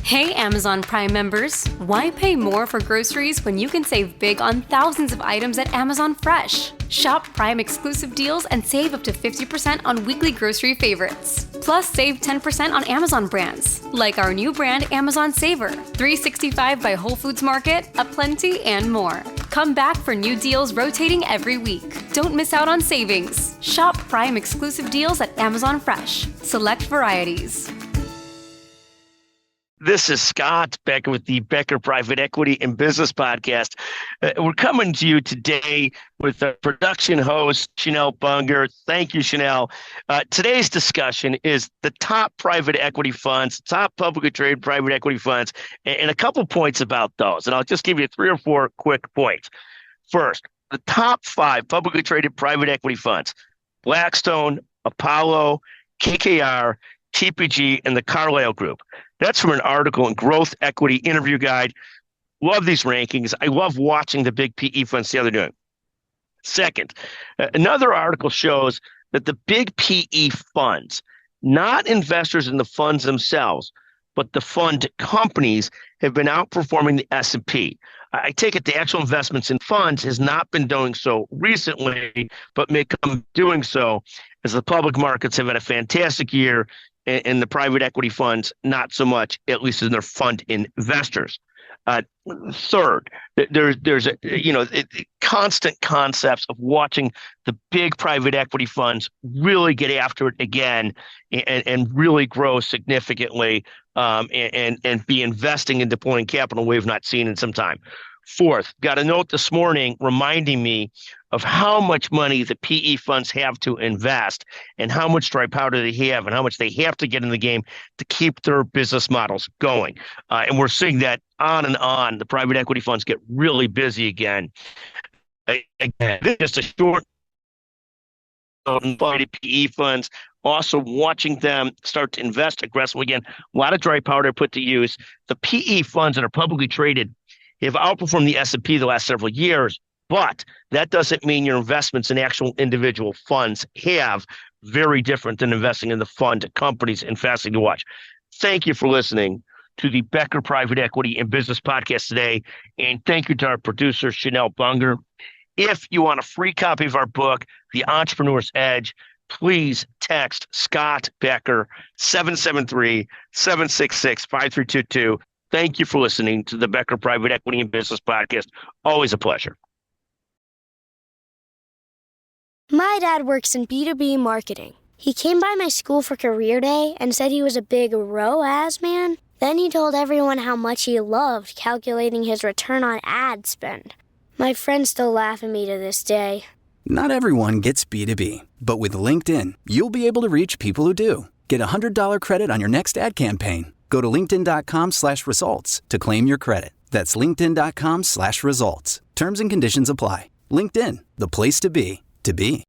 Hey Amazon Prime members, why pay more for groceries when you can save big on thousands of items at Amazon Fresh? Shop Prime exclusive deals and save up to 50% on weekly grocery favorites. Plus, save 10% on Amazon brands, like our new brand Amazon Savor, 365 by Whole Foods Market, Aplenty, and more. Come back for new deals rotating every week. Don't miss out on savings. Shop Prime exclusive deals at Amazon Fresh. Select varieties. This is Scott Becker with the Becker Private Equity and Business Podcast. We're coming to you today with our production host, Chanel Bunger. Thank you, Chanel. Today's discussion is the top private equity funds, top publicly traded private equity funds, and a couple points about those. And I'll just give you 3 or 4 quick points. First, the top 5 publicly traded private equity funds: Blackstone, Apollo, KKR, TPG, and the Carlyle Group. That's from an article in Growth Equity Interview Guide. Love these rankings. I love watching the big PE funds see how they're doing. Second, another article shows that the big PE funds, not investors in the funds themselves, but the fund companies, have been outperforming the S&P. I take it the actual investments in funds has not been doing so recently, but may come doing so as the public markets have had a fantastic year, and the private equity funds not so much, at least in their fund investors. Third, there's constant concepts of watching the big private equity funds really get after it again and really grow significantly, and be investing and deploying capital we've not seen in some time. Fourth, got a note this morning reminding me of how much money the PE funds have to invest and how much dry powder they have and how much they have to get in the game to keep their business models going. And we're seeing that on and on. The private equity funds get really busy again. Again, just a short PE funds, also watching them start to invest aggressively again. A lot of dry powder put to use. The PE funds that are publicly traded have outperformed the S&P the last several years, but that doesn't mean your investments in actual individual funds have. Very different than investing in the fund companies, and fascinating to watch. Thank you for listening to the Becker Private Equity and Business Podcast today, and thank you to our producer, Chanel Bunger. If you want a free copy of our book, The Entrepreneur's Edge, please text Scott Becker 773-766-5322. Thank you for listening to the Becker Private Equity and Business Podcast. Always a pleasure. My dad works in B2B marketing. He came by my school for career day and said he was a big ROAS man. Then he told everyone how much he loved calculating his return on ad spend. My friends still laugh at me to this day. Not everyone gets B2B, but with LinkedIn, you'll be able to reach people who do. Get a $100 credit on your next ad campaign. Go to linkedin.com/results to claim your credit. That's linkedin.com/results. Terms and conditions apply. LinkedIn, the place to be, to be.